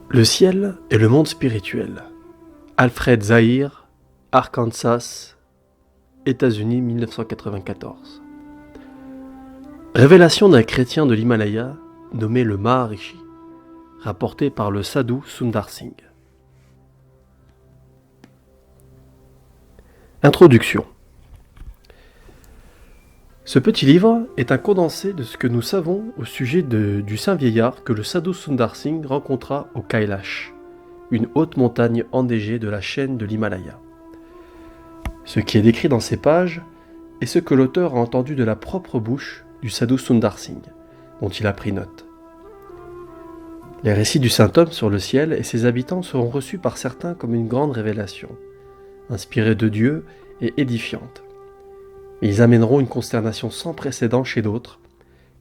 Le ciel et le monde spirituel. Alfred Zahir, Arkansas, États-Unis, 1994. Révélation d'un chrétien de l'Himalaya nommé le Maharishi, rapporté par le Sadhu Sundar Singh. Introduction. Ce petit livre est un condensé de ce que nous savons au sujet du saint vieillard que le Sadhu Sundar Singh rencontra au Kailash, une haute montagne enneigée de la chaîne de l'Himalaya. Ce qui est décrit dans ces pages est ce que l'auteur a entendu de la propre bouche du Sadhu Sundar Singh, dont il a pris note. Les récits du saint homme sur le ciel et ses habitants seront reçus par certains comme une grande révélation, inspirée de Dieu et édifiante. Mais ils amèneront une consternation sans précédent chez d'autres,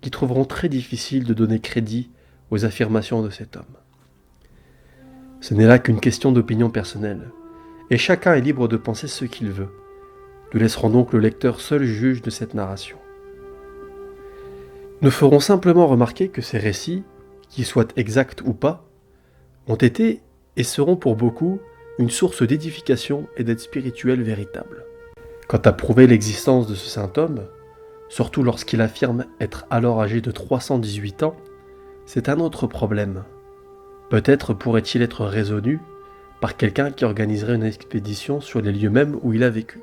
qui trouveront très difficile de donner crédit aux affirmations de cet homme. Ce n'est là qu'une question d'opinion personnelle, et chacun est libre de penser ce qu'il veut. Nous laisserons donc le lecteur seul juge de cette narration. Nous ferons simplement remarquer que ces récits, qu'ils soient exacts ou pas, ont été et seront pour beaucoup une source d'édification et d'aide spirituelle véritable. Quant à prouver l'existence de ce saint homme, surtout lorsqu'il affirme être alors âgé de 318 ans, c'est un autre problème. Peut-être pourrait-il être résolu par quelqu'un qui organiserait une expédition sur les lieux mêmes où il a vécu.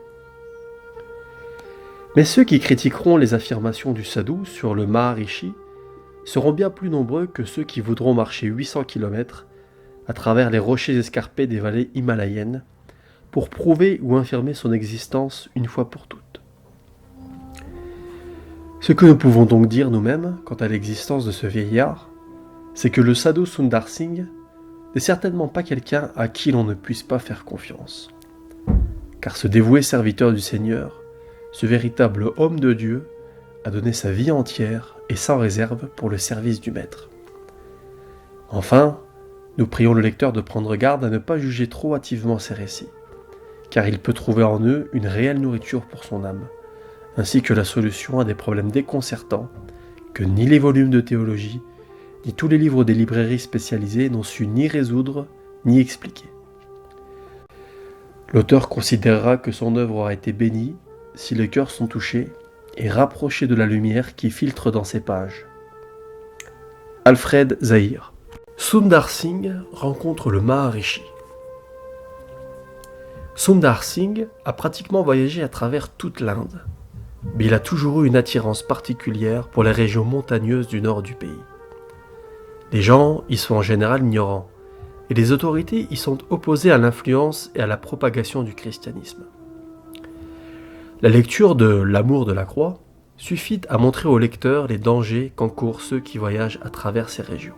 Mais ceux qui critiqueront les affirmations du sadhu sur le Maharishi seront bien plus nombreux que ceux qui voudront marcher 800 km à travers les rochers escarpés des vallées himalayennes pour prouver ou infirmer son existence une fois pour toutes. Ce que nous pouvons donc dire nous-mêmes quant à l'existence de ce vieillard, c'est que le Sadhu Sundar Singh n'est certainement pas quelqu'un à qui l'on ne puisse pas faire confiance. Car ce dévoué serviteur du Seigneur, ce véritable homme de Dieu, a donné sa vie entière et sans réserve pour le service du Maître. Enfin, nous prions le lecteur de prendre garde à ne pas juger trop hâtivement ces récits, car il peut trouver en eux une réelle nourriture pour son âme, ainsi que la solution à des problèmes déconcertants que ni les volumes de théologie, ni tous les livres des librairies spécialisées n'ont su ni résoudre, ni expliquer. L'auteur considérera que son œuvre aura été bénie si les cœurs sont touchés et rapprochés de la lumière qui filtre dans ses pages. Alfred Zahir. Sundar Singh rencontre le Maharishi. Sundar Singh a pratiquement voyagé à travers toute l'Inde, mais il a toujours eu une attirance particulière pour les régions montagneuses du nord du pays. Les gens y sont en général ignorants, et les autorités y sont opposées à l'influence et à la propagation du christianisme. La lecture de L'amour de la croix suffit à montrer au lecteur les dangers qu'encourent ceux qui voyagent à travers ces régions.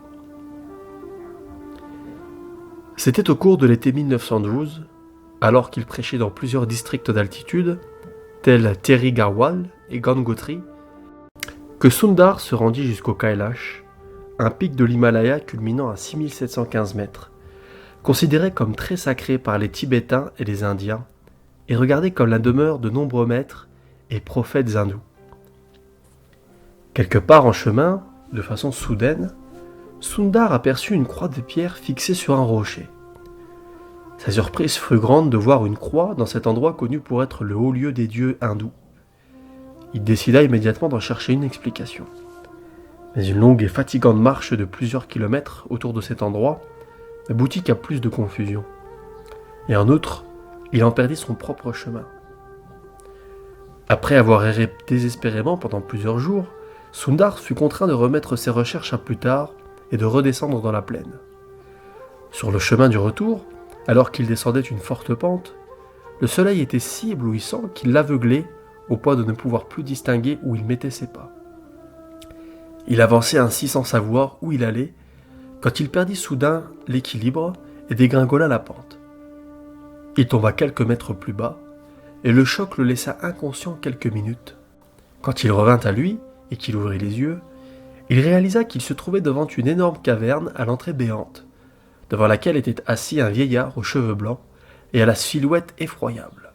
C'était au cours de l'été 1912, alors qu'il prêchait dans plusieurs districts d'altitude, tels Tehri Garhwal et Gangotri, que Sundar se rendit jusqu'au Kailash, un pic de l'Himalaya culminant à 6715 mètres, considéré comme très sacré par les Tibétains et les Indiens, et regardé comme la demeure de nombreux maîtres et prophètes hindous. Quelque part en chemin, de façon soudaine, Sundar aperçut une croix de pierre fixée sur un rocher. Sa surprise fut grande de voir une croix dans cet endroit connu pour être le haut lieu des dieux hindous. Il décida immédiatement d'en chercher une explication. Mais une longue et fatigante marche de plusieurs kilomètres autour de cet endroit aboutit qu'à plus de confusion. Et en outre, il en perdit son propre chemin. Après avoir erré désespérément pendant plusieurs jours, Sundar fut contraint de remettre ses recherches à plus tard et de redescendre dans la plaine. Sur le chemin du retour, alors qu'il descendait une forte pente, le soleil était si éblouissant qu'il l'aveuglait au point de ne pouvoir plus distinguer où il mettait ses pas. Il avançait ainsi sans savoir où il allait, quand il perdit soudain l'équilibre et dégringola la pente. Il tomba quelques mètres plus bas, et le choc le laissa inconscient quelques minutes. Quand il revint à lui, et qu'il ouvrit les yeux, il réalisa qu'il se trouvait devant une énorme caverne à l'entrée béante, devant laquelle était assis un vieillard aux cheveux blancs et à la silhouette effroyable.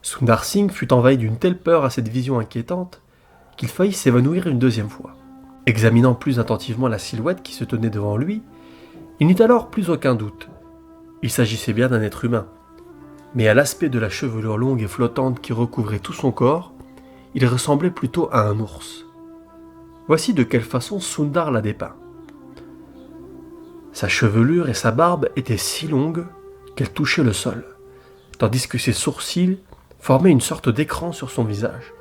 Sundar Singh fut envahi d'une telle peur à cette vision inquiétante qu'il faillit s'évanouir une deuxième fois. Examinant plus attentivement la silhouette qui se tenait devant lui, Il n'eut alors plus aucun doute. Il s'agissait bien d'un être humain. Mais à l'aspect de la chevelure longue et flottante qui recouvrait tout son corps, il ressemblait plutôt à un ours. Voici de quelle façon Sundar l'a dépeint. Sa chevelure et sa barbe étaient si longues qu'elles touchaient le sol, tandis que ses sourcils formaient une sorte d'écran sur son visage.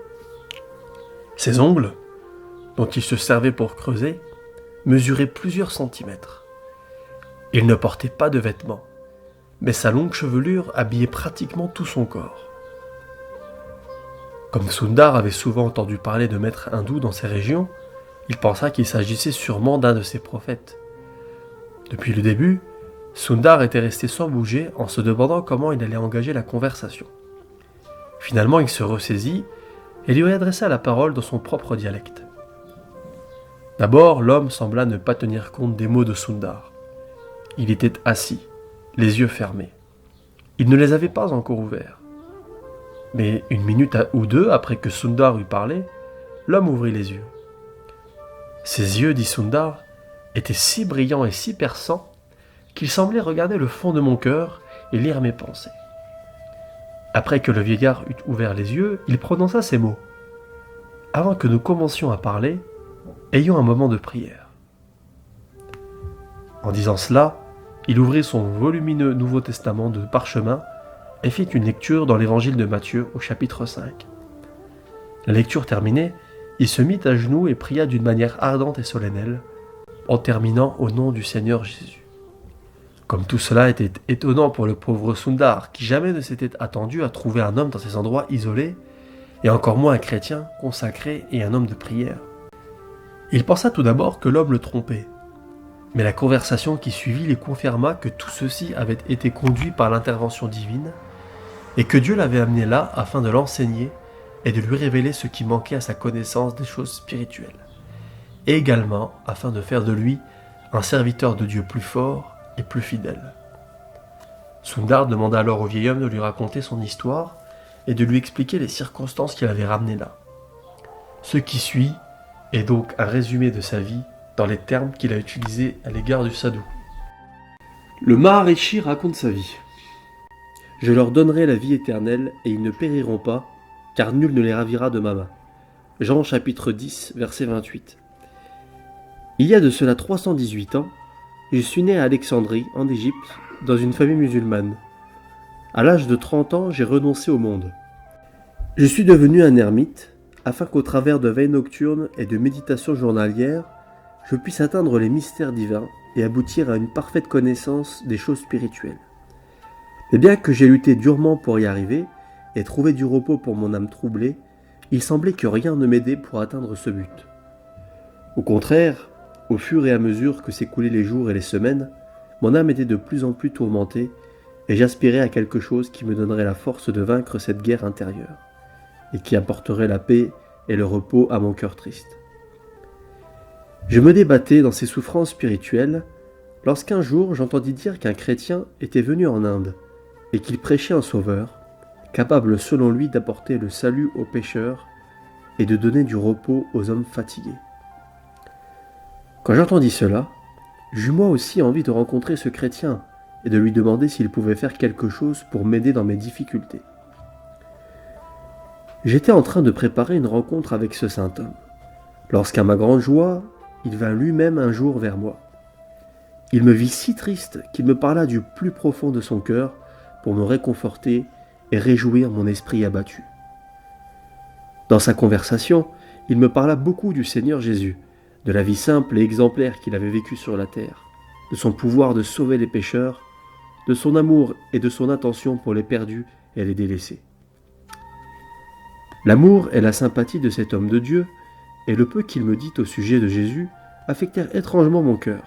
Ses ongles, dont il se servait pour creuser, mesuraient plusieurs centimètres. Il ne portait pas de vêtements, mais sa longue chevelure habillait pratiquement tout son corps. Comme Sundar avait souvent entendu parler de maîtres hindous dans ces régions, il pensa qu'il s'agissait sûrement d'un de ses prophètes. Depuis le début, Sundar était resté sans bouger en se demandant comment il allait engager la conversation. Finalement, il se ressaisit et lui adressa la parole dans son propre dialecte. D'abord, l'homme sembla ne pas tenir compte des mots de Sundar. Il était assis, les yeux fermés. Il ne les avait pas encore ouverts. Mais une minute ou deux après que Sundar eut parlé, l'homme ouvrit les yeux. Ses yeux, dit Sundar, étaient si brillants et si perçants qu'il semblait regarder le fond de mon cœur et lire mes pensées. Après que le vieillard eut ouvert les yeux, il prononça ces mots. « Avant que nous commencions à parler, ayons un moment de prière. » En disant cela, il ouvrit son volumineux Nouveau Testament de parchemin et fit une lecture dans l'évangile de Matthieu au chapitre 5. La lecture terminée, il se mit à genoux et pria d'une manière ardente et solennelle, en terminant au nom du Seigneur Jésus. Comme tout cela était étonnant pour le pauvre Sundar, qui jamais ne s'était attendu à trouver un homme dans ces endroits isolés, et encore moins un chrétien consacré et un homme de prière. Il pensa tout d'abord que l'homme le trompait, mais la conversation qui suivit lui confirma que tout ceci avait été conduit par l'intervention divine, et que Dieu l'avait amené là afin de l'enseigner et de lui révéler ce qui manquait à sa connaissance des choses spirituelles, et également afin de faire de lui un serviteur de Dieu plus fort et plus fidèle. Sundar demanda alors au vieil homme de lui raconter son histoire et de lui expliquer les circonstances qui l'avaient ramené là. Ce qui suit est donc un résumé de sa vie dans les termes qu'il a utilisés à l'égard du sadhu. Le Maharishi raconte sa vie. « Je leur donnerai la vie éternelle et ils ne périront pas, car nul ne les ravira de ma main. » Jean chapitre 10, verset 28. Il y a de cela 318 ans, je suis né à Alexandrie, en Égypte, dans une famille musulmane. À l'âge de 30 ans, j'ai renoncé au monde. Je suis devenu un ermite, afin qu'au travers de veilles nocturnes et de méditations journalières, je puisse atteindre les mystères divins et aboutir à une parfaite connaissance des choses spirituelles. Mais bien que j'ai lutté durement pour y arriver et trouver du repos pour mon âme troublée, il semblait que rien ne m'aidait pour atteindre ce but. Au contraire, au fur et à mesure que s'écoulaient les jours et les semaines, mon âme était de plus en plus tourmentée et j'aspirais à quelque chose qui me donnerait la force de vaincre cette guerre intérieure et qui apporterait la paix et le repos à mon cœur triste. Je me débattais dans ces souffrances spirituelles lorsqu'un jour j'entendis dire qu'un chrétien était venu en Inde et qu'il prêchait un sauveur, capable selon lui d'apporter le salut aux pécheurs et de donner du repos aux hommes fatigués. Quand j'entendis cela, j'eus moi aussi envie de rencontrer ce chrétien et de lui demander s'il pouvait faire quelque chose pour m'aider dans mes difficultés. J'étais en train de préparer une rencontre avec ce saint homme, lorsqu'à ma grande joie, il vint lui-même un jour vers moi. Il me vit si triste qu'il me parla du plus profond de son cœur pour me réconforter et réjouir mon esprit abattu. Dans sa conversation, il me parla beaucoup du Seigneur Jésus, de la vie simple et exemplaire qu'il avait vécue sur la terre, de son pouvoir de sauver les pécheurs, de son amour et de son intention pour les perdus et les délaissés. L'amour et la sympathie de cet homme de Dieu, et le peu qu'il me dit au sujet de Jésus, affectèrent étrangement mon cœur.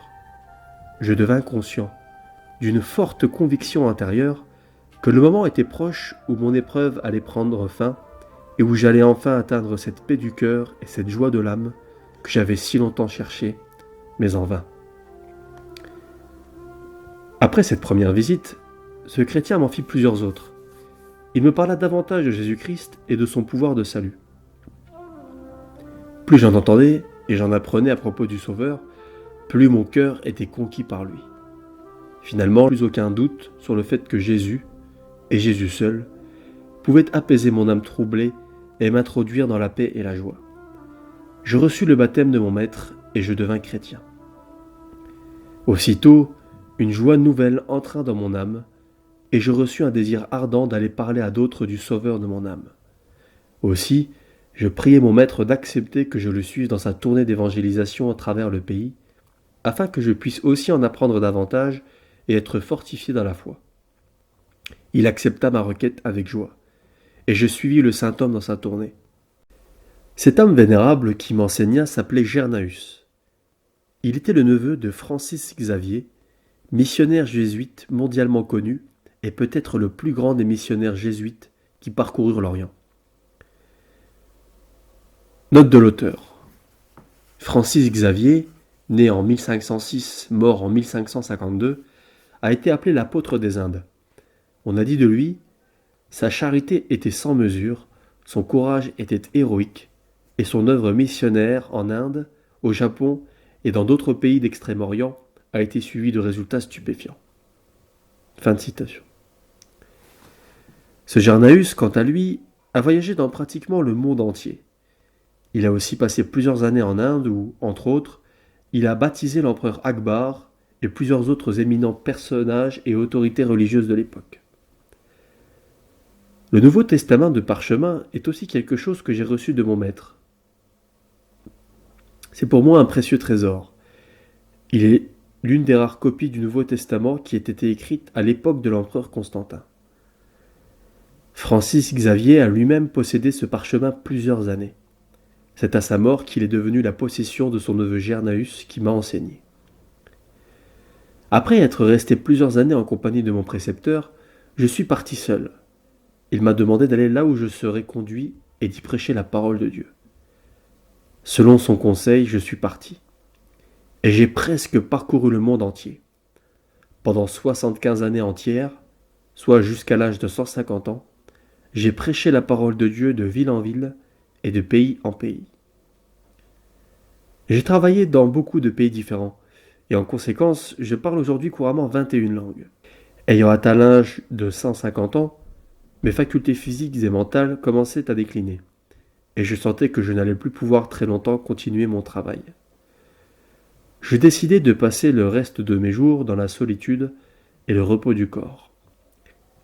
Je devins conscient d'une forte conviction intérieure que le moment était proche où mon épreuve allait prendre fin et où j'allais enfin atteindre cette paix du cœur et cette joie de l'âme que j'avais si longtemps cherchée, mais en vain. Après cette première visite, ce chrétien m'en fit plusieurs autres. Il me parla davantage de Jésus-Christ et de son pouvoir de salut. Plus j'en entendais et j'en apprenais à propos du Sauveur, plus mon cœur était conquis par lui. Finalement, plus aucun doute sur le fait que Jésus, et Jésus seul, pouvait apaiser mon âme troublée et m'introduire dans la paix et la joie. Je reçus le baptême de mon maître et je devins chrétien. Aussitôt, une joie nouvelle entra dans mon âme et je reçus un désir ardent d'aller parler à d'autres du Sauveur de mon âme. Aussi, je priai mon maître d'accepter que je le suive dans sa tournée d'évangélisation à travers le pays, afin que je puisse aussi en apprendre davantage et être fortifié dans la foi. Il accepta ma requête avec joie, et je suivis le saint homme dans sa tournée. Cet homme vénérable qui m'enseigna s'appelait Gernaeus. Il était le neveu de Francis Xavier, missionnaire jésuite mondialement connu et peut-être le plus grand des missionnaires jésuites qui parcoururent l'Orient. Note de l'auteur. Francis Xavier, né en 1506, mort en 1552, a été appelé l'apôtre des Indes. On a dit de lui, sa charité était sans mesure, son courage était héroïque, et son œuvre missionnaire en Inde, au Japon et dans d'autres pays d'Extrême-Orient a été suivie de résultats stupéfiants. Fin de citation. Ce Gernaeus, quant à lui, a voyagé dans pratiquement le monde entier. Il a aussi passé plusieurs années en Inde où, entre autres, il a baptisé l'empereur Akbar et plusieurs autres éminents personnages et autorités religieuses de l'époque. Le Nouveau Testament de parchemin est aussi quelque chose que j'ai reçu de mon maître. C'est pour moi un précieux trésor. Il est l'une des rares copies du Nouveau Testament qui ait été écrite à l'époque de l'empereur Constantin. Francis Xavier a lui-même possédé ce parchemin plusieurs années. C'est à sa mort qu'il est devenu la possession de son neveu Gernaeus qui m'a enseigné. Après être resté plusieurs années en compagnie de mon précepteur, je suis parti seul. Il m'a demandé d'aller là où je serais conduit et d'y prêcher la parole de Dieu. Selon son conseil, je suis parti. Et j'ai presque parcouru le monde entier. Pendant 75 années entières, soit jusqu'à l'âge de 150 ans, j'ai prêché la parole de Dieu de ville en ville et de pays en pays. J'ai travaillé dans beaucoup de pays différents, et en conséquence, je parle aujourd'hui couramment 21 langues. Ayant atteint l'âge de 150 ans, mes facultés physiques et mentales commençaient à décliner, et je sentais que je n'allais plus pouvoir très longtemps continuer mon travail. Je décidai de passer le reste de mes jours dans la solitude et le repos du corps,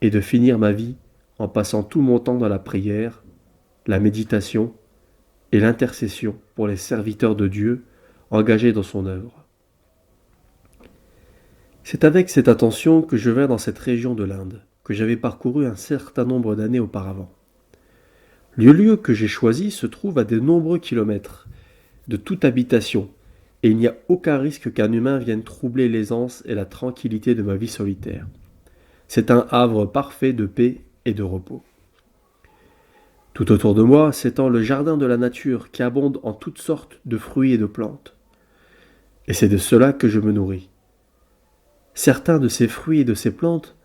et de finir ma vie en passant tout mon temps dans la prière, la méditation et l'intercession pour les serviteurs de Dieu engagés dans son œuvre. C'est avec cette intention que je vais dans cette région de l'Inde, que j'avais parcouru un certain nombre d'années auparavant. Le lieu que j'ai choisi se trouve à de nombreux kilomètres de toute habitation, et il n'y a aucun risque qu'un humain vienne troubler l'aisance et la tranquillité de ma vie solitaire. C'est un havre parfait de paix et de repos. Tout autour de moi s'étend le jardin de la nature qui abonde en toutes sortes de fruits et de plantes. Et c'est de cela que je me nourris. Certains de ces fruits et de ces plantes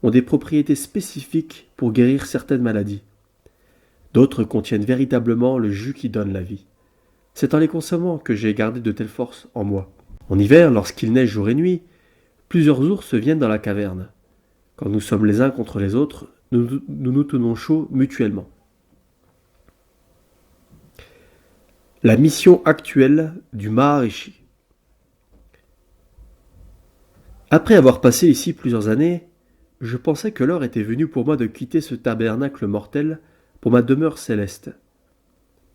ont des propriétés spécifiques pour guérir certaines maladies. D'autres contiennent véritablement le jus qui donne la vie. C'est en les consommant que j'ai gardé de telles forces en moi. En hiver, lorsqu'il neige jour et nuit, plusieurs ours viennent dans la caverne. Quand nous sommes les uns contre les autres, nous tenons chaud mutuellement. La mission actuelle du Maharishi. Après avoir passé ici plusieurs années, je pensais que l'heure était venue pour moi de quitter ce tabernacle mortel pour ma demeure céleste.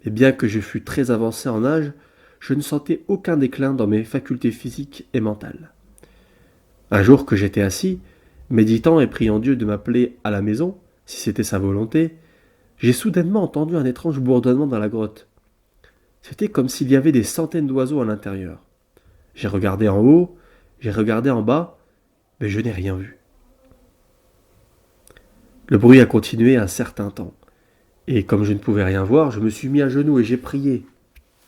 Et bien que je fus très avancé en âge, je ne sentais aucun déclin dans mes facultés physiques et mentales. Un jour que j'étais assis, méditant et priant Dieu de m'appeler à la maison, si c'était sa volonté, j'ai soudainement entendu un étrange bourdonnement dans la grotte. C'était comme s'il y avait des centaines d'oiseaux à l'intérieur. J'ai regardé en haut, j'ai regardé en bas, mais je n'ai rien vu. Le bruit a continué un certain temps, et comme je ne pouvais rien voir, je me suis mis à genoux et j'ai prié.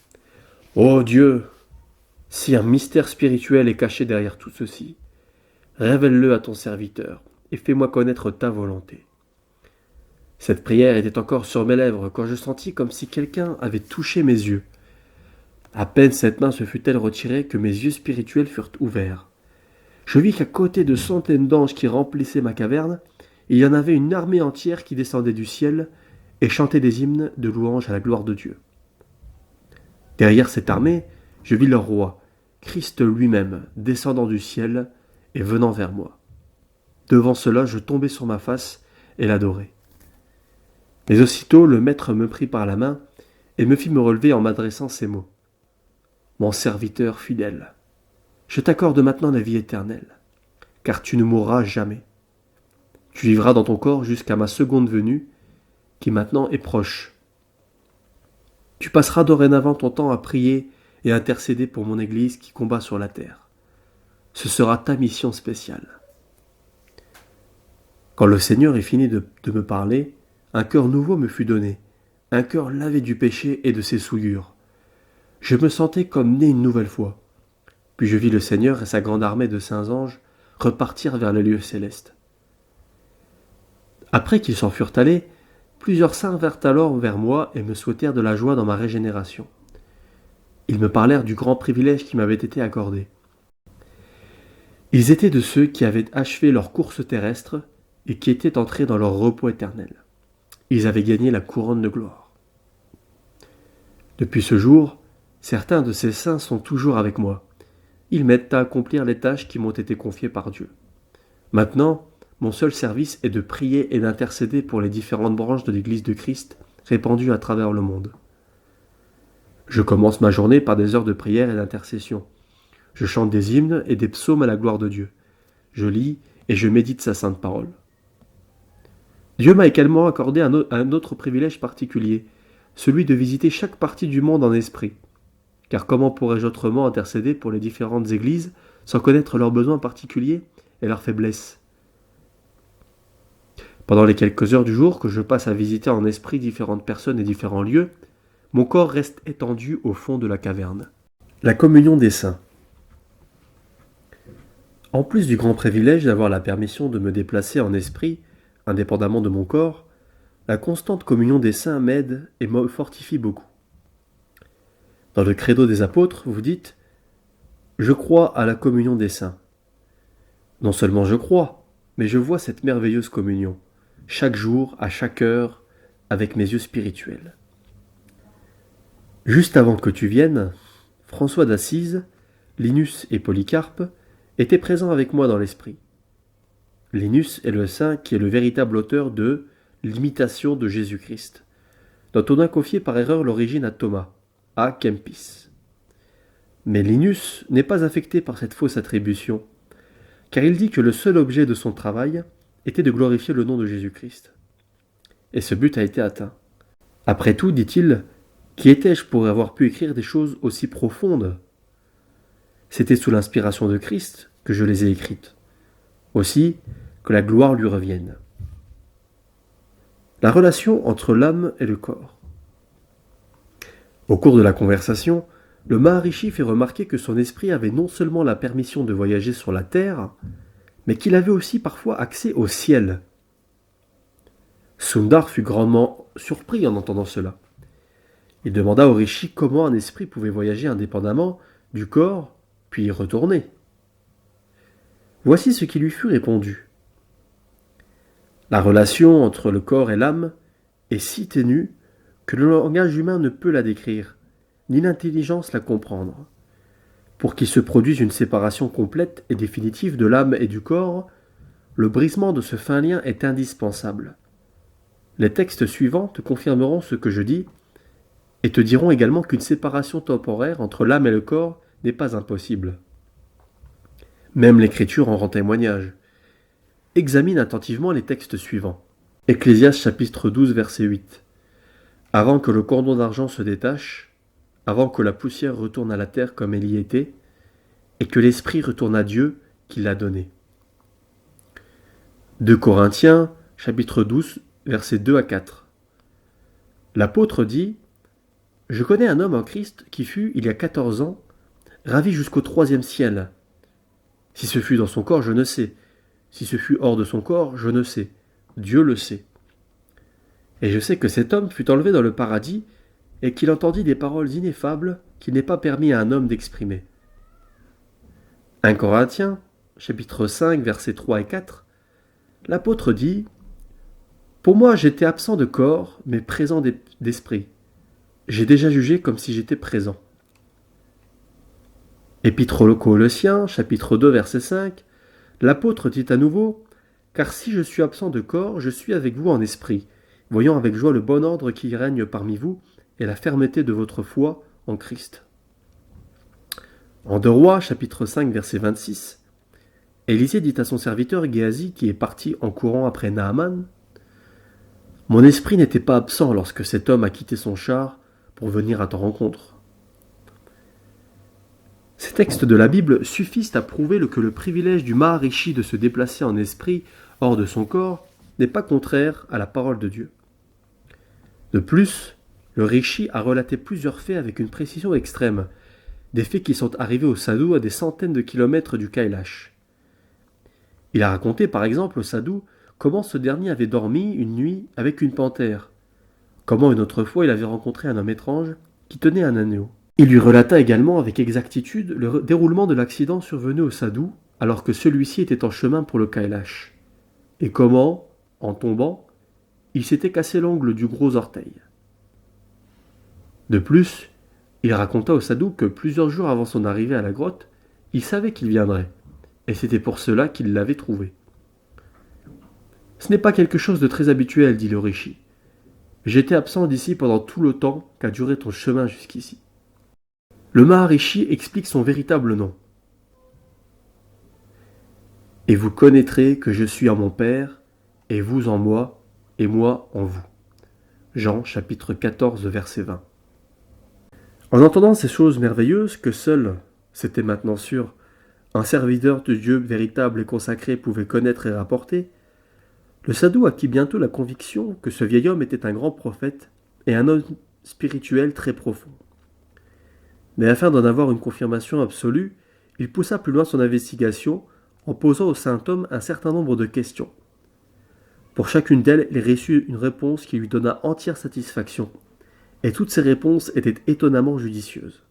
« Ô Dieu, si un mystère spirituel est caché derrière tout ceci, révèle-le à ton serviteur et fais-moi connaître ta volonté. » Cette prière était encore sur mes lèvres quand je sentis comme si quelqu'un avait touché mes yeux. À peine cette main se fut-elle retirée que mes yeux spirituels furent ouverts. Je vis qu'à côté de centaines d'anges qui remplissaient ma caverne, il y en avait une armée entière qui descendait du ciel et chantait des hymnes de louange à la gloire de Dieu. Derrière cette armée, je vis leur roi, Christ lui-même, descendant du ciel et venant vers moi. Devant cela, je tombai sur ma face et l'adorai. Mais aussitôt, le maître me prit par la main et me fit me relever en m'adressant ces mots. Mon serviteur fidèle, je t'accorde maintenant la vie éternelle, car tu ne mourras jamais. Tu vivras dans ton corps jusqu'à ma seconde venue, qui maintenant est proche. Tu passeras dorénavant ton temps à prier et à intercéder pour mon Église qui combat sur la terre. Ce sera ta mission spéciale. Quand le Seigneur eut fini de me parler, un cœur nouveau me fut donné, un cœur lavé du péché et de ses souillures. Je me sentais comme né une nouvelle fois. Puis je vis le Seigneur et sa grande armée de saints anges repartir vers les lieux célestes. Après qu'ils s'en furent allés, plusieurs saints vinrent alors vers moi et me souhaitèrent de la joie dans ma régénération. Ils me parlèrent du grand privilège qui m'avait été accordé. Ils étaient de ceux qui avaient achevé leur course terrestre et qui étaient entrés dans leur repos éternel. Ils avaient gagné la couronne de gloire. Depuis ce jour, certains de ces saints sont toujours avec moi. Ils m'aident à accomplir les tâches qui m'ont été confiées par Dieu. Maintenant, mon seul service est de prier et d'intercéder pour les différentes branches de l'Église de Christ répandues à travers le monde. Je commence ma journée par des heures de prière et d'intercession. Je chante des hymnes et des psaumes à la gloire de Dieu. Je lis et je médite sa sainte parole. Dieu m'a également accordé un autre privilège particulier, celui de visiter chaque partie du monde en esprit. Car comment pourrais-je autrement intercéder pour les différentes églises sans connaître leurs besoins particuliers et leurs faiblesses ? Pendant les quelques heures du jour que je passe à visiter en esprit différentes personnes et différents lieux, mon corps reste étendu au fond de la caverne. La communion des saints. En plus du grand privilège d'avoir la permission de me déplacer en esprit, indépendamment de mon corps, la constante communion des saints m'aide et me fortifie beaucoup. Dans le credo des apôtres, vous dites « Je crois à la communion des saints ». Non seulement je crois, mais je vois cette merveilleuse communion, chaque jour, à chaque heure, avec mes yeux spirituels. Juste avant que tu viennes, François d'Assise, Linus et Polycarpe étaient présents avec moi dans l'esprit. Linus est le saint qui est le véritable auteur de l'imitation de Jésus-Christ, dont on a confié par erreur l'origine à Thomas, à Kempis. Mais Linus n'est pas affecté par cette fausse attribution, car il dit que le seul objet de son travail était de glorifier le nom de Jésus-Christ. Et ce but a été atteint. Après tout, dit-il, qui étais-je pour avoir pu écrire des choses aussi profondes ? C'était sous l'inspiration de Christ que je les ai écrites. Aussi, que la gloire lui revienne. La relation entre l'âme et le corps. Au cours de la conversation, le Maharishi fait remarquer que son esprit avait non seulement la permission de voyager sur la terre, mais qu'il avait aussi parfois accès au ciel. Sundar fut grandement surpris en entendant cela. Il demanda au rishi comment un esprit pouvait voyager indépendamment du corps, puis y retourner. Voici ce qui lui fut répondu. La relation entre le corps et l'âme est si ténue que le langage humain ne peut la décrire, ni l'intelligence la comprendre. Pour qu'il se produise une séparation complète et définitive de l'âme et du corps, le brisement de ce fin lien est indispensable. Les textes suivants te confirmeront ce que je dis et te diront également qu'une séparation temporaire entre l'âme et le corps n'est pas impossible. Même l'Écriture en rend témoignage. Examine attentivement les textes suivants. Ecclésiaste chapitre 12 verset 8. Avant que le cordon d'argent se détache, avant que la poussière retourne à la terre comme elle y était, et que l'esprit retourne à Dieu qui l'a donné. 2 Corinthiens chapitre 12 versets 2 à 4. L'apôtre dit « Je connais un homme en Christ qui fut, il y a 14 ans, ravi jusqu'au 3e ciel. Si ce fut dans son corps, je ne sais. Si ce fut hors de son corps, je ne sais. Dieu le sait. Et je sais que cet homme fut enlevé dans le paradis et qu'il entendit des paroles ineffables qu'il n'est pas permis à un homme d'exprimer. » 1 Corinthiens, chapitre 5, versets 3 et 4, l'apôtre dit « Pour moi, j'étais absent de corps, mais présent d'esprit. J'ai déjà jugé comme si j'étais présent. » Épître aux Colossiens, chapitre 2, verset 5, l'apôtre dit à nouveau « Car si je suis absent de corps, je suis avec vous en esprit, voyant avec joie le bon ordre qui règne parmi vous et la fermeté de votre foi en Christ. » En 2 Rois, chapitre 5, verset 26, Élisée dit à son serviteur Géasi, qui est parti en courant après Naaman, « Mon esprit n'était pas absent lorsque cet homme a quitté son char pour venir à ta rencontre. » Ces textes de la Bible suffisent à prouver que le privilège du Maharishi de se déplacer en esprit hors de son corps n'est pas contraire à la parole de Dieu. De plus, le Rishi a relaté plusieurs faits avec une précision extrême, des faits qui sont arrivés au sadhu à des centaines de kilomètres du Kailash. Il a raconté par exemple au sadhu comment ce dernier avait dormi une nuit avec une panthère, comment une autre fois il avait rencontré un homme étrange qui tenait un agneau. Il lui relata également avec exactitude le déroulement de l'accident survenu au sadhu alors que celui-ci était en chemin pour le Kailash, et comment, en tombant, il s'était cassé l'ongle du gros orteil. De plus, il raconta au sadhu que plusieurs jours avant son arrivée à la grotte, il savait qu'il viendrait, et c'était pour cela qu'il l'avait trouvé. Ce n'est pas quelque chose de très habituel, dit le rishi. J'étais absent d'ici pendant tout le temps qu'a duré ton chemin jusqu'ici. Le Maharishi explique son véritable nom. Et vous connaîtrez que je suis en mon Père, et vous en moi, et moi en vous. Jean chapitre 14, verset 20. En entendant ces choses merveilleuses que seul, c'était maintenant sûr, un serviteur de Dieu véritable et consacré pouvait connaître et rapporter, le sadhu acquit bientôt la conviction que ce vieil homme était un grand prophète et un homme spirituel très profond. Mais afin d'en avoir une confirmation absolue, il poussa plus loin son investigation en posant au saint homme un certain nombre de questions. Pour chacune d'elles, il reçut une réponse qui lui donna entière satisfaction, et toutes ces réponses étaient étonnamment judicieuses.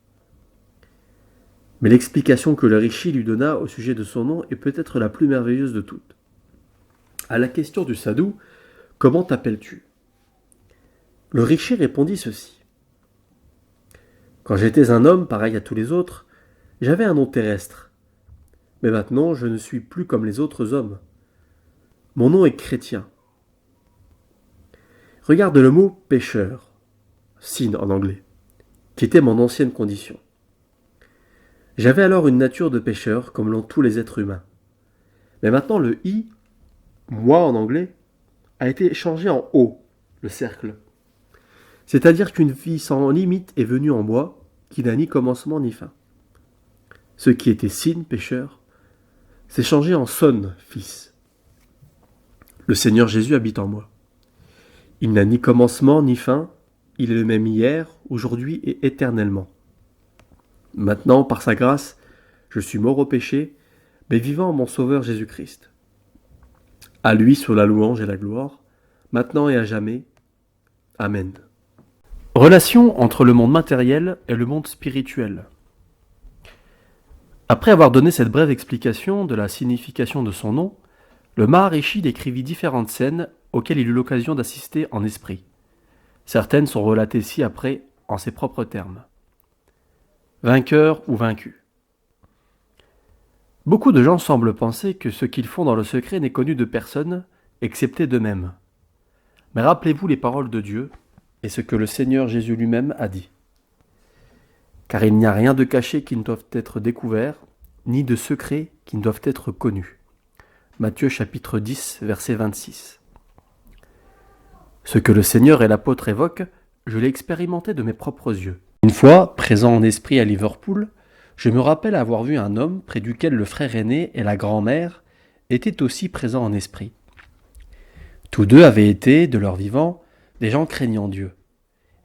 Mais l'explication que le rishi lui donna au sujet de son nom est peut-être la plus merveilleuse de toutes. À la question du sadhu, « Comment t'appelles-tu » le rishi répondit ceci. Quand j'étais un homme pareil à tous les autres, j'avais un nom terrestre. Mais maintenant, je ne suis plus comme les autres hommes. Mon nom est chrétien. Regarde le mot pécheur, sin en anglais, qui était mon ancienne condition. J'avais alors une nature de pécheur comme l'ont tous les êtres humains. Mais maintenant, le i, moi en anglais, a été changé en o, le cercle. C'est-à-dire qu'une vie sans limite est venue en moi, qui n'a ni commencement ni fin. Ce qui était sin, pécheur, s'est changé en son, fils. Le Seigneur Jésus habite en moi. Il n'a ni commencement ni fin, il est le même hier, aujourd'hui et éternellement. Maintenant, par sa grâce, je suis mort au péché, mais vivant en mon Sauveur Jésus-Christ. À lui soit la louange et la gloire, maintenant et à jamais. Amen. Relation entre le monde matériel et le monde spirituel. Après avoir donné cette brève explication de la signification de son nom, le Maharishi décrivit différentes scènes auxquelles il eut l'occasion d'assister en esprit. Certaines sont relatées ci-après en ses propres termes. Vainqueur ou vaincu. Beaucoup de gens semblent penser que ce qu'ils font dans le secret n'est connu de personne, excepté d'eux-mêmes. Mais rappelez-vous les paroles de Dieu et ce que le Seigneur Jésus lui-même a dit. Car il n'y a rien de caché qui ne doive être découvert, ni de secret qui ne doivent être connus. Matthieu chapitre 10, verset 26. Ce que le Seigneur et l'apôtre évoquent, je l'ai expérimenté de mes propres yeux. Une fois, présent en esprit à Liverpool, je me rappelle avoir vu un homme près duquel le frère aîné et la grand-mère étaient aussi présents en esprit. Tous deux avaient été, de leur vivant, des gens craignant Dieu.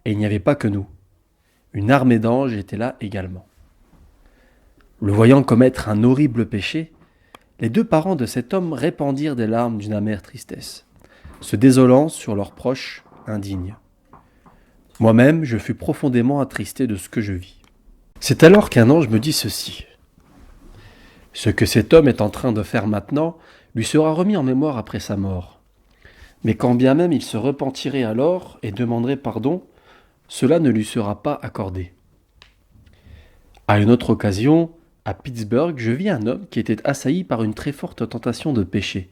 Et il n'y avait pas que nous. Une armée d'anges était là également. Le voyant commettre un horrible péché, les deux parents de cet homme répandirent des larmes d'une amère tristesse, se désolant sur leurs proches indignes. Moi-même, je fus profondément attristé de ce que je vis. C'est alors qu'un ange me dit ceci. « Ce que cet homme est en train de faire maintenant lui sera remis en mémoire après sa mort. Mais quand bien même il se repentirait alors et demanderait pardon, cela ne lui sera pas accordé. À une autre occasion, à Pittsburgh, je vis un homme qui était assailli par une très forte tentation de péché.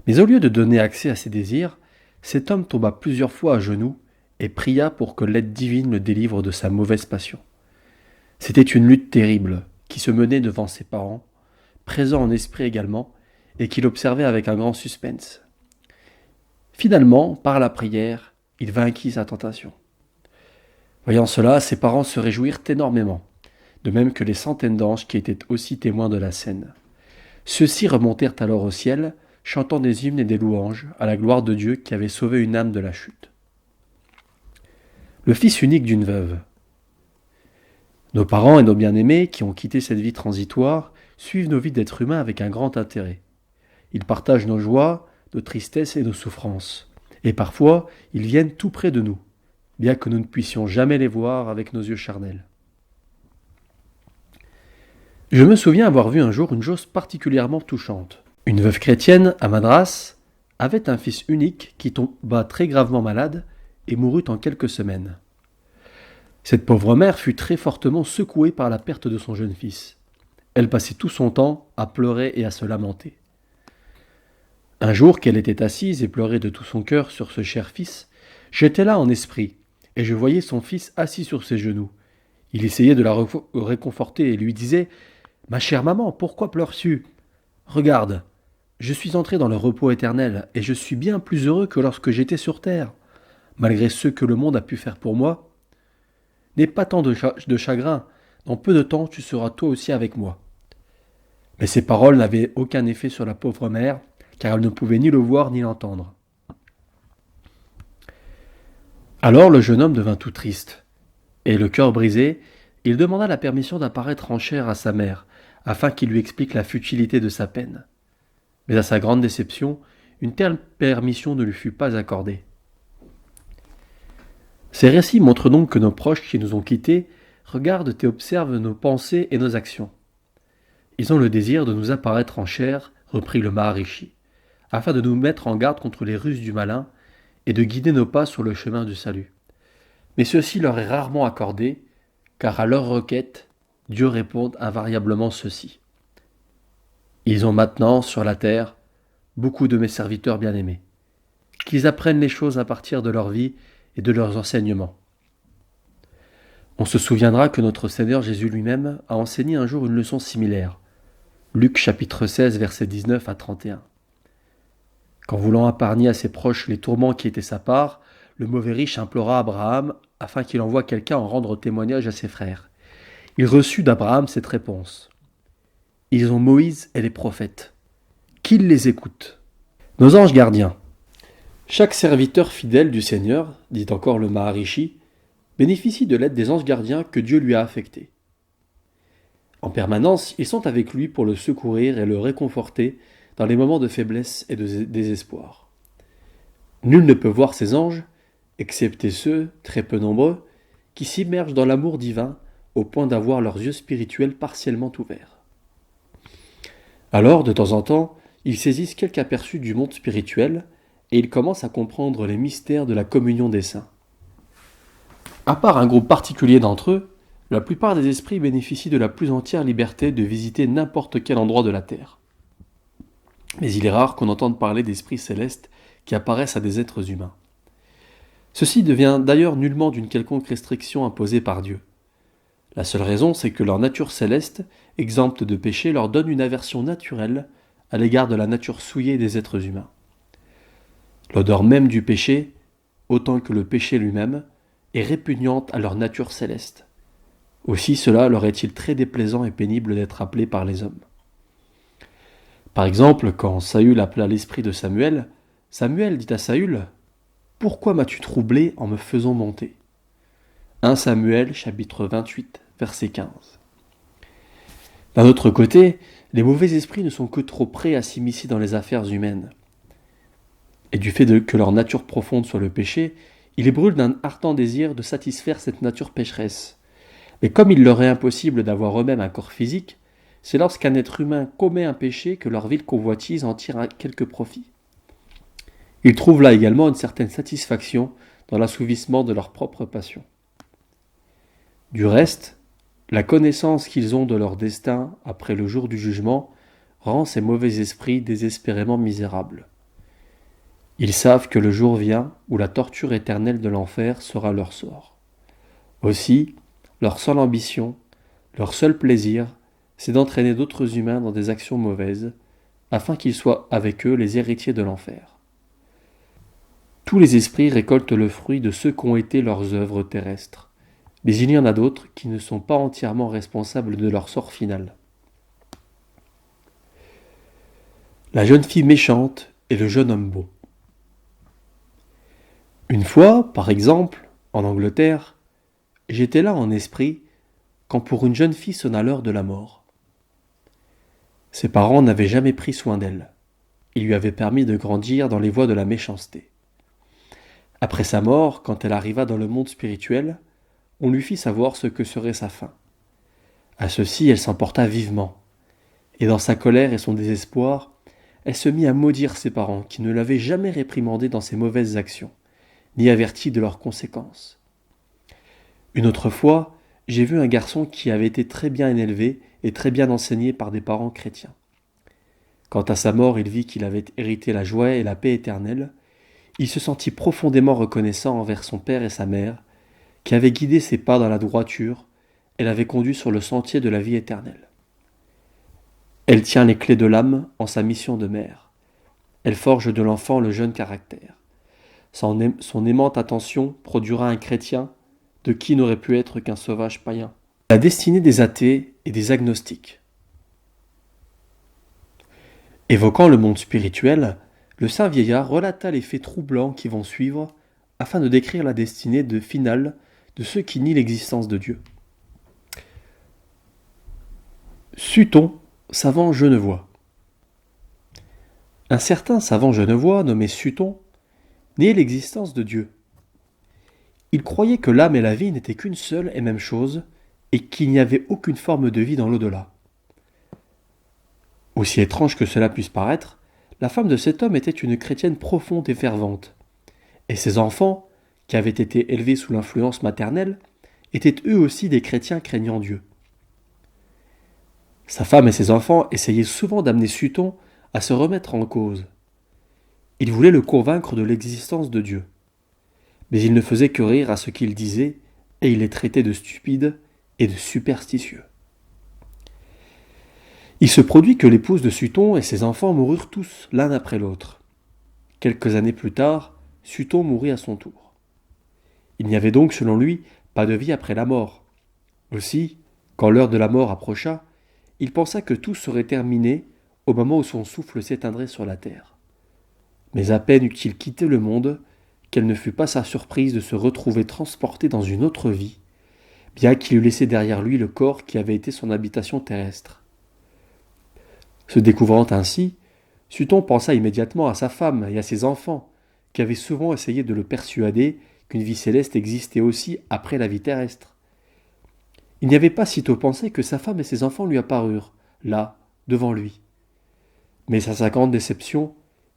Mais au lieu de donner accès à ses désirs, cet homme tomba plusieurs fois à genoux et pria pour que l'aide divine le délivre de sa mauvaise passion. C'était une lutte terrible qui se menait devant ses parents, présents en esprit également, et qu'il observait avec un grand suspense. Finalement, par la prière, il vainquit sa tentation. Voyant cela, ses parents se réjouirent énormément, de même que les centaines d'anges qui étaient aussi témoins de la scène. Ceux-ci remontèrent alors au ciel, chantant des hymnes et des louanges à la gloire de Dieu qui avait sauvé une âme de la chute. Le fils unique d'une veuve. Nos parents et nos bien-aimés, qui ont quitté cette vie transitoire, suivent nos vies d'êtres humains avec un grand intérêt. Ils partagent nos joies, nos tristesses et nos souffrances. Et parfois, ils viennent tout près de nous, bien que nous ne puissions jamais les voir avec nos yeux charnels. Je me souviens avoir vu un jour une chose particulièrement touchante. Une veuve chrétienne, à Madras, avait un fils unique qui tomba très gravement malade et mourut en quelques semaines. Cette pauvre mère fut très fortement secouée par la perte de son jeune fils. Elle passait tout son temps à pleurer et à se lamenter. Un jour qu'elle était assise et pleurait de tout son cœur sur ce cher fils, j'étais là en esprit, et je voyais son fils assis sur ses genoux. Il essayait de la réconforter et lui disait « Ma chère maman, pourquoi pleures-tu ? Regarde, je suis entré dans le repos éternel, et je suis bien plus heureux que lorsque j'étais sur terre, malgré ce que le monde a pu faire pour moi. N'aie pas tant de chagrin, dans peu de temps tu seras toi aussi avec moi. » Mais ces paroles n'avaient aucun effet sur la pauvre mère, car elle ne pouvait ni le voir ni l'entendre. Alors le jeune homme devint tout triste, et le cœur brisé, il demanda la permission d'apparaître en chair à sa mère, afin qu'il lui explique la futilité de sa peine. Mais à sa grande déception, une telle permission ne lui fut pas accordée. Ces récits montrent donc que nos proches qui nous ont quittés regardent et observent nos pensées et nos actions. Ils ont le désir de nous apparaître en chair, reprit le Maharishi, afin de nous mettre en garde contre les ruses du malin et de guider nos pas sur le chemin du salut. Mais ceci leur est rarement accordé, car à leur requête, Dieu répond invariablement ceci. Ils ont maintenant, sur la terre, beaucoup de mes serviteurs bien-aimés, qu'ils apprennent les choses à partir de leur vie et de leurs enseignements. On se souviendra que notre Seigneur Jésus lui-même a enseigné un jour une leçon similaire. Luc chapitre 16, versets 19 à 31. Qu'en voulant épargner à ses proches les tourments qui étaient sa part, le mauvais riche implora Abraham afin qu'il envoie quelqu'un en rendre témoignage à ses frères. Il reçut d'Abraham cette réponse. Ils ont Moïse et les prophètes. Qu'ils les écoutent. Nos anges gardiens. Chaque serviteur fidèle du Seigneur, dit encore le Maharishi, bénéficie de l'aide des anges gardiens que Dieu lui a affectés. En permanence, ils sont avec lui pour le secourir et le réconforter dans les moments de faiblesse et de désespoir. Nul ne peut voir ces anges, excepté ceux, très peu nombreux, qui s'immergent dans l'amour divin au point d'avoir leurs yeux spirituels partiellement ouverts. Alors, de temps en temps, ils saisissent quelque aperçu du monde spirituel et ils commencent à comprendre les mystères de la communion des saints. À part un groupe particulier d'entre eux, la plupart des esprits bénéficient de la plus entière liberté de visiter n'importe quel endroit de la terre. Mais il est rare qu'on entende parler d'esprits célestes qui apparaissent à des êtres humains. Ceci devient d'ailleurs nullement d'une quelconque restriction imposée par Dieu. La seule raison, c'est que leur nature céleste, exempte de péché, leur donne une aversion naturelle à l'égard de la nature souillée des êtres humains. L'odeur même du péché, autant que le péché lui-même, est répugnante à leur nature céleste. Aussi cela leur est-il très déplaisant et pénible d'être appelés par les hommes. Par exemple, quand Saül appela l'esprit de Samuel, Samuel dit à Saül « Pourquoi m'as-tu troublé en me faisant monter ?» 1 Samuel chapitre 28, verset 15. D'un autre côté, les mauvais esprits ne sont que trop prêts à s'immiscer dans les affaires humaines. Et du fait que leur nature profonde soit le péché, ils les brûlent d'un ardent désir de satisfaire cette nature pécheresse. Mais comme il leur est impossible d'avoir eux-mêmes un corps physique, c'est lorsqu'un être humain commet un péché que leur ville convoitise en tire quelque profit. Ils trouvent là également une certaine satisfaction dans l'assouvissement de leur propre passion. Du reste, la connaissance qu'ils ont de leur destin après le jour du jugement rend ces mauvais esprits désespérément misérables. Ils savent que le jour vient où la torture éternelle de l'enfer sera leur sort. Aussi, leur seule ambition, leur seul plaisir, c'est d'entraîner d'autres humains dans des actions mauvaises, afin qu'ils soient avec eux les héritiers de l'enfer. Tous les esprits récoltent le fruit de ce qu'ont été leurs œuvres terrestres, mais il y en a d'autres qui ne sont pas entièrement responsables de leur sort final. La jeune fille méchante et le jeune homme beau. Une fois, par exemple, en Angleterre, j'étais là en esprit quand pour une jeune fille sonna l'heure de la mort. Ses parents n'avaient jamais pris soin d'elle. Ils lui avaient permis de grandir dans les voies de la méchanceté. Après sa mort, quand elle arriva dans le monde spirituel, on lui fit savoir ce que serait sa fin. À ceci, elle s'emporta vivement, et dans sa colère et son désespoir, elle se mit à maudire ses parents qui ne l'avaient jamais réprimandée dans ses mauvaises actions, ni avertie de leurs conséquences. Une autre fois, j'ai vu un garçon qui avait été très bien élevé et très bien enseigné par des parents chrétiens. Quand à sa mort il vit qu'il avait hérité la joie et la paix éternelle, il se sentit profondément reconnaissant envers son père et sa mère, qui avaient guidé ses pas dans la droiture et l'avaient conduit sur le sentier de la vie éternelle. Elle tient les clés de l'âme en sa mission de mère. Elle forge de l'enfant le jeune caractère. Son aimante attention produira un chrétien de qui n'aurait pu être qu'un sauvage païen. La destinée des athées et des agnostiques. Évoquant le monde spirituel, le saint vieillard relata les faits troublants qui vont suivre afin de décrire la destinée finale de ceux qui nient l'existence de Dieu. Suton, savant genevois. Un certain savant genevois nommé Suton niait l'existence de Dieu. Il croyait que l'âme et la vie n'étaient qu'une seule et même chose, et qu'il n'y avait aucune forme de vie dans l'au-delà. Aussi étrange que cela puisse paraître, la femme de cet homme était une chrétienne profonde et fervente, et ses enfants, qui avaient été élevés sous l'influence maternelle, étaient eux aussi des chrétiens craignant Dieu. Sa femme et ses enfants essayaient souvent d'amener Suton à se remettre en cause. Ils voulaient le convaincre de l'existence de Dieu. Mais il ne faisait que rire à ce qu'il disait, et il les traitait de stupides et de superstitieux. Il se produit que l'épouse de Suton et ses enfants moururent tous l'un après l'autre. Quelques années plus tard, Suton mourut à son tour. Il n'y avait donc, selon lui, pas de vie après la mort. Aussi, quand l'heure de la mort approcha, il pensa que tout serait terminé au moment où son souffle s'éteindrait sur la terre. Mais à peine eut-il quitté le monde, quelle ne fut pas sa surprise de se retrouver transporté dans une autre vie, bien qu'il eût laissé derrière lui le corps qui avait été son habitation terrestre. Se découvrant ainsi, Suton pensa immédiatement à sa femme et à ses enfants, qui avaient souvent essayé de le persuader qu'une vie céleste existait aussi après la vie terrestre. Il n'y avait pas sitôt pensé que sa femme et ses enfants lui apparurent, là, devant lui. Mais à sa grande déception,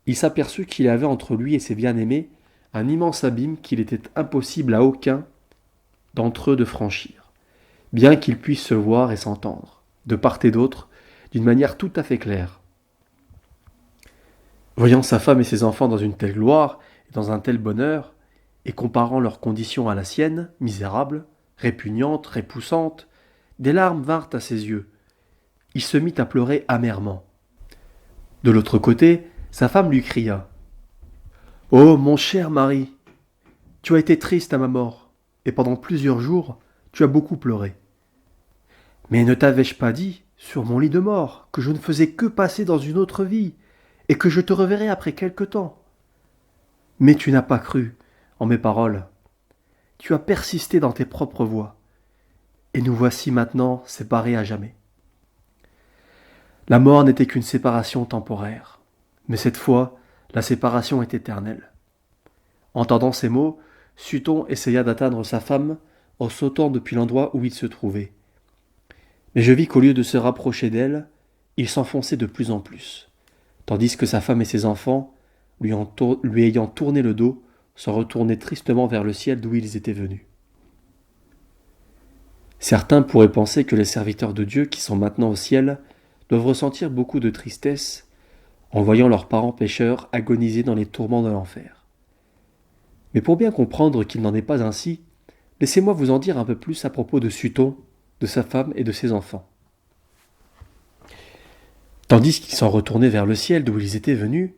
il s'aperçut qu'il avait entre lui et ses bien-aimés un immense abîme qu'il était impossible à aucun d'entre eux de franchir, bien qu'ils puissent se voir et s'entendre, de part et d'autre, d'une manière tout à fait claire. Voyant sa femme et ses enfants dans une telle gloire et dans un tel bonheur, et comparant leur condition à la sienne, misérable, répugnante, repoussante, des larmes vinrent à ses yeux. Il se mit à pleurer amèrement. De l'autre côté, sa femme lui cria « Oh, mon cher mari, tu as été triste à ma mort, et pendant plusieurs jours, tu as beaucoup pleuré. Mais ne t'avais-je pas dit, sur mon lit de mort, que je ne faisais que passer dans une autre vie, et que je te reverrais après quelque temps? Mais tu n'as pas cru en mes paroles. Tu as persisté dans tes propres voies, et nous voici maintenant séparés à jamais. La mort n'était qu'une séparation temporaire, mais cette fois, la séparation est éternelle. » Entendant ces mots, Suton essaya d'atteindre sa femme en sautant depuis l'endroit où il se trouvait. Mais je vis qu'au lieu de se rapprocher d'elle, il s'enfonçait de plus en plus, tandis que sa femme et ses enfants, lui ayant tourné le dos, se retournaient tristement vers le ciel d'où ils étaient venus. Certains pourraient penser que les serviteurs de Dieu qui sont maintenant au ciel doivent ressentir beaucoup de tristesse en voyant leurs parents pécheurs agoniser dans les tourments de l'enfer. Mais pour bien comprendre qu'il n'en est pas ainsi, laissez-moi vous en dire un peu plus à propos de Suton, de sa femme et de ses enfants. Tandis qu'ils s'en retournaient vers le ciel d'où ils étaient venus,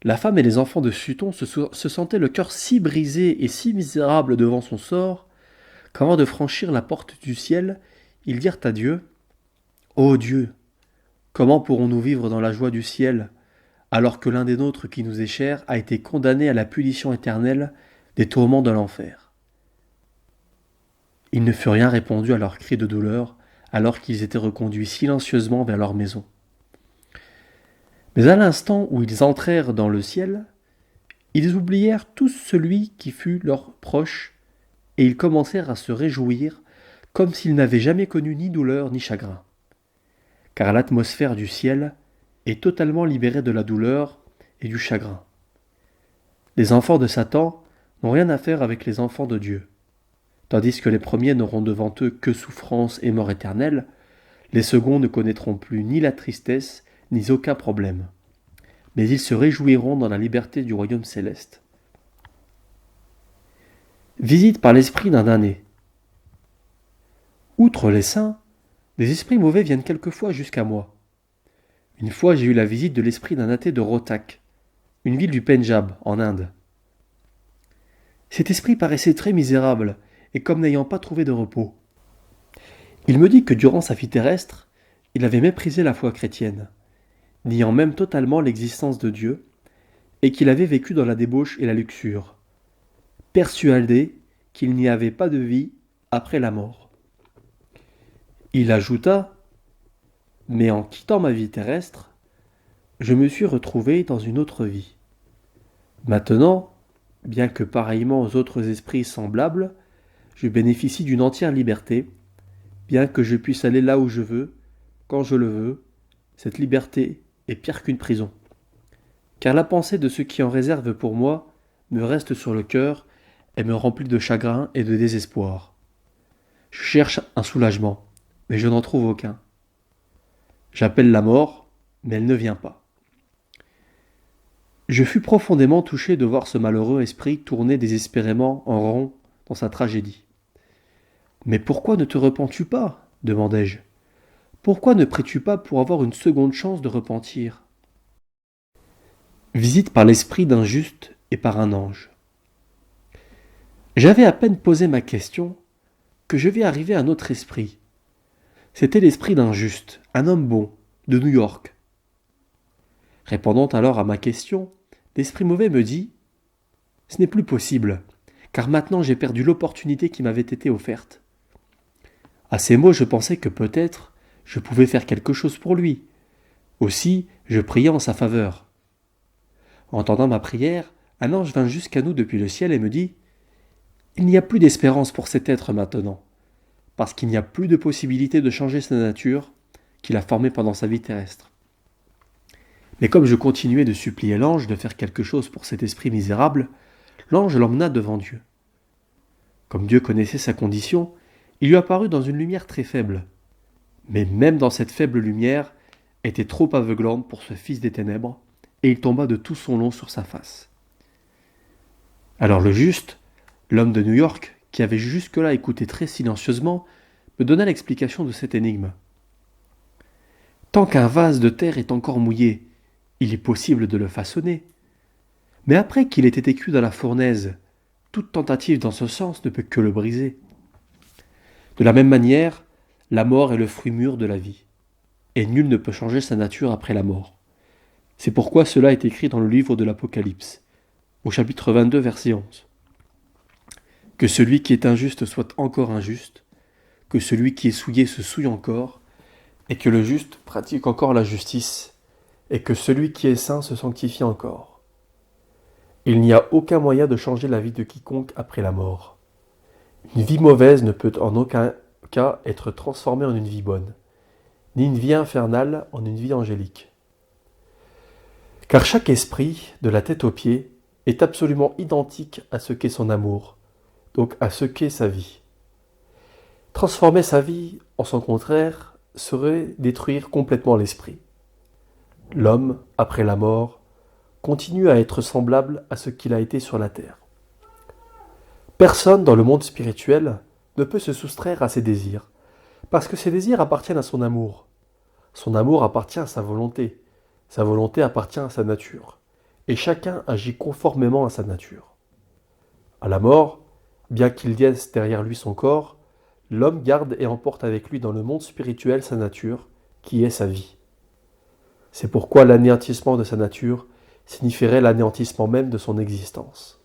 la femme et les enfants de Suton se sentaient le cœur si brisé et si misérable devant son sort, qu'avant de franchir la porte du ciel, ils dirent à Dieu : « Ô Dieu, comment pourrons-nous vivre dans la joie du ciel, alors que l'un des nôtres qui nous est cher a été condamné à la punition éternelle des tourments de l'enfer ?» Il ne fut rien répondu à leurs cris de douleur, alors qu'ils étaient reconduits silencieusement vers leur maison. Mais à l'instant où ils entrèrent dans le ciel, ils oublièrent tous celui qui fut leur proche, et ils commencèrent à se réjouir comme s'ils n'avaient jamais connu ni douleur ni chagrin. Car l'atmosphère du ciel est totalement libérée de la douleur et du chagrin. Les enfants de Satan n'ont rien à faire avec les enfants de Dieu. Tandis que les premiers n'auront devant eux que souffrance et mort éternelle, les seconds ne connaîtront plus ni la tristesse, ni aucun problème. Mais ils se réjouiront dans la liberté du royaume céleste. Visite par l'esprit d'un damné. Outre les saints, des esprits mauvais viennent quelquefois jusqu'à moi. Une fois, j'ai eu la visite de l'esprit d'un athée de Rohtak, une ville du Pendjab, en Inde. Cet esprit paraissait très misérable, et comme n'ayant pas trouvé de repos. Il me dit que durant sa vie terrestre, il avait méprisé la foi chrétienne, niant même totalement l'existence de Dieu, et qu'il avait vécu dans la débauche et la luxure, persuadé qu'il n'y avait pas de vie après la mort. Il ajouta : « Mais en quittant ma vie terrestre, je me suis retrouvé dans une autre vie. Maintenant, bien que pareillement aux autres esprits semblables, je bénéficie d'une entière liberté, bien que je puisse aller là où je veux, quand je le veux. Cette liberté est pire qu'une prison. Car la pensée de ce qui en réserve pour moi me reste sur le cœur et me remplit de chagrin et de désespoir. Je cherche un soulagement, mais je n'en trouve aucun. J'appelle la mort, mais elle ne vient pas. » Je fus profondément touché de voir ce malheureux esprit tourner désespérément en rond dans sa tragédie. « Mais pourquoi ne te repens-tu pas ? Demandai-je. Pourquoi ne pries-tu pas pour avoir une seconde chance de repentir ? Visite par l'esprit d'un juste et par un ange. J'avais à peine posé ma question que je vis arriver un autre esprit. C'était l'esprit d'un juste, un homme bon, de New York. Répondant alors à ma question, l'esprit mauvais me dit : « Ce n'est plus possible, car maintenant j'ai perdu l'opportunité qui m'avait été offerte. » À ces mots, je pensais que peut-être je pouvais faire quelque chose pour lui. Aussi, je priai en sa faveur. Entendant ma prière, un ange vint jusqu'à nous depuis le ciel et me dit : « Il n'y a plus d'espérance pour cet être maintenant, parce qu'il n'y a plus de possibilité de changer sa nature qu'il a formée pendant sa vie terrestre. » Mais comme je continuais de supplier l'ange de faire quelque chose pour cet esprit misérable, l'ange l'emmena devant Dieu. Comme Dieu connaissait sa condition, il lui apparut dans une lumière très faible. Mais même dans cette faible lumière était trop aveuglante pour ce fils des ténèbres, et il tomba de tout son long sur sa face. Alors le juste, l'homme de New York, qui avait jusque-là écouté très silencieusement, me donna l'explication de cette énigme. Tant qu'un vase de terre est encore mouillé, il est possible de le façonner. Mais après qu'il ait été cuit dans la fournaise, toute tentative dans ce sens ne peut que le briser. De la même manière, la mort est le fruit mûr de la vie, et nul ne peut changer sa nature après la mort. C'est pourquoi cela est écrit dans le livre de l'Apocalypse, au chapitre 22, verset 11. Que celui qui est injuste soit encore injuste, que celui qui est souillé se souille encore, et que le juste pratique encore la justice, et que celui qui est saint se sanctifie encore. Il n'y a aucun moyen de changer la vie de quiconque après la mort. Une vie mauvaise ne peut en aucun cas être transformée en une vie bonne, ni une vie infernale en une vie angélique. Car chaque esprit, de la tête aux pieds, est absolument identique à ce qu'est son amour, donc à ce qu'est sa vie. Transformer sa vie en son contraire serait détruire complètement l'esprit. L'homme, après la mort, continue à être semblable à ce qu'il a été sur la terre. Personne dans le monde spirituel ne peut se soustraire à ses désirs, parce que ses désirs appartiennent à son amour. Son amour appartient à sa volonté appartient à sa nature, et chacun agit conformément à sa nature. À la mort, bien qu'il laisse derrière lui son corps, l'homme garde et emporte avec lui dans le monde spirituel sa nature, qui est sa vie. C'est pourquoi l'anéantissement de sa nature signifierait l'anéantissement même de son existence.